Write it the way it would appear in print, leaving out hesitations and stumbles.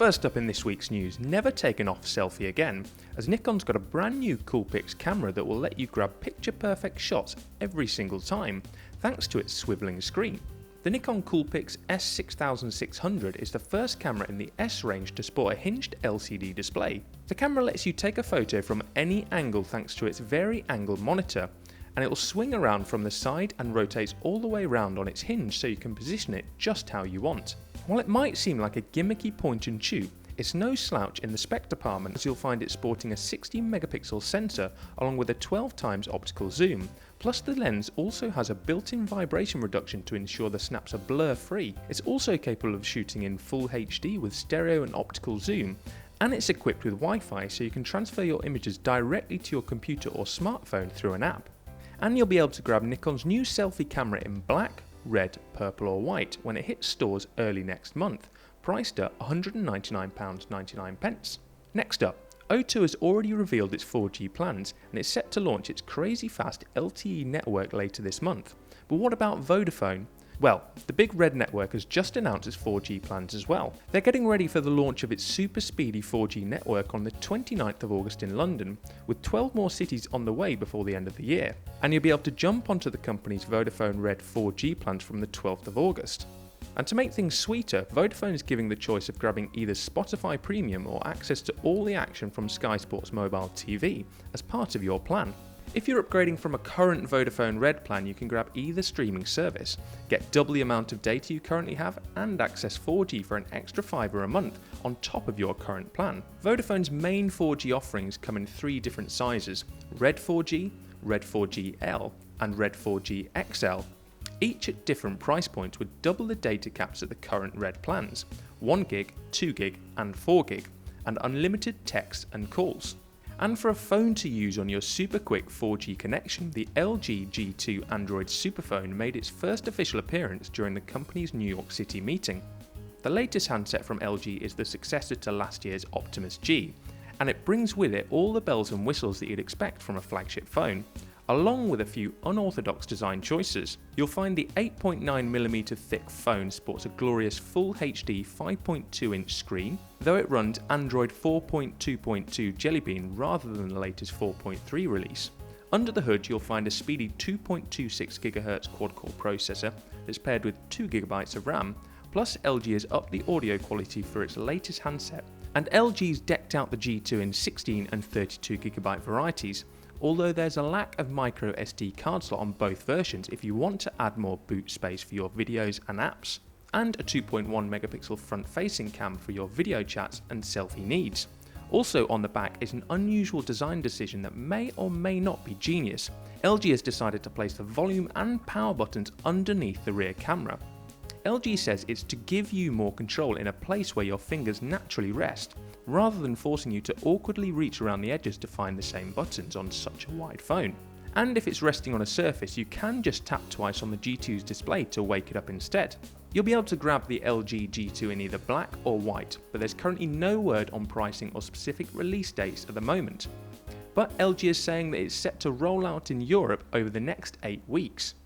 First up in this week's news, never take an off selfie again, as Nikon's got a brand new Coolpix camera that will let you grab picture perfect shots every single time, thanks to its swiveling screen. The Nikon Coolpix S6600 is the first camera in the S range to sport a hinged LCD display. The camera lets you take a photo from any angle thanks to its vari-angle monitor, and it will swing around from the side and rotates all the way around on its hinge so you can position it just how you want. While it might seem like a gimmicky point and shoot, it's no slouch in the spec department, as you'll find it sporting a 60 megapixel sensor along with a 12x optical zoom, plus the lens also has a built-in vibration reduction to ensure the snaps are blur free. It's also capable of shooting in full HD with stereo and optical zoom, and it's equipped with Wi-Fi so you can transfer your images directly to your computer or smartphone through an app. And you'll be able to grab Nikon's new selfie camera in black, red, purple or white when it hits stores early next month, priced at £199.99. Next up, O2 has already revealed its 4G plans and it's set to launch its crazy fast LTE network later this month. But what about Vodafone? Well, the big red network has just announced its 4G plans as well. They're getting ready for the launch of its super speedy 4G network on the 29th of August in London, with 12 more cities on the way before the end of the year. And you'll be able to jump onto the company's Vodafone Red 4G plans from the 12th of August. And to make things sweeter, Vodafone is giving the choice of grabbing either Spotify Premium or access to all the action from Sky Sports Mobile TV as part of your plan. If you're upgrading from a current Vodafone Red plan, you can grab either streaming service, get double the amount of data you currently have, and access 4G for an extra £5 a month on top of your current plan. Vodafone's main 4G offerings come in 3 different sizes: Red 4G, Red 4G-L, and Red 4G XL, each at different price points with double the data caps at the current Red plans, 1GB, 2GB, and 4GB, and unlimited text and calls. And for a phone to use on your super quick 4G connection, the LG G2 Android Superphone made its first official appearance during the company's New York City meeting. The latest handset from LG is the successor to last year's Optimus G, and it brings with it all the bells and whistles that you'd expect from a flagship phone, along with a few unorthodox design choices. You'll find the 8.9mm thick phone sports a glorious Full HD 5.2-inch screen, though it runs Android 4.2.2 Jelly Bean rather than the latest 4.3 release. Under the hood you'll find a speedy 2.26 GHz quad-core processor that's paired with 2GB of RAM, plus LG has upped the audio quality for its latest handset, and LG's decked out the G2 in 16 and 32GB varieties, although there's a lack of micro SD card slot on both versions if you want to add more boot space for your videos and apps, and a 2.1 megapixel front-facing cam for your video chats and selfie needs. Also on the back is an unusual design decision that may or may not be genius. LG has decided to place the volume and power buttons underneath the rear camera. LG says it's to give you more control in a place where your fingers naturally rest, rather than forcing you to awkwardly reach around the edges to find the same buttons on such a wide phone. And if it's resting on a surface, you can just tap twice on the G2's display to wake it up instead. You'll be able to grab the LG G2 in either black or white, but there's currently no word on pricing or specific release dates at the moment. But LG is saying that it's set to roll out in Europe over the next 8 weeks.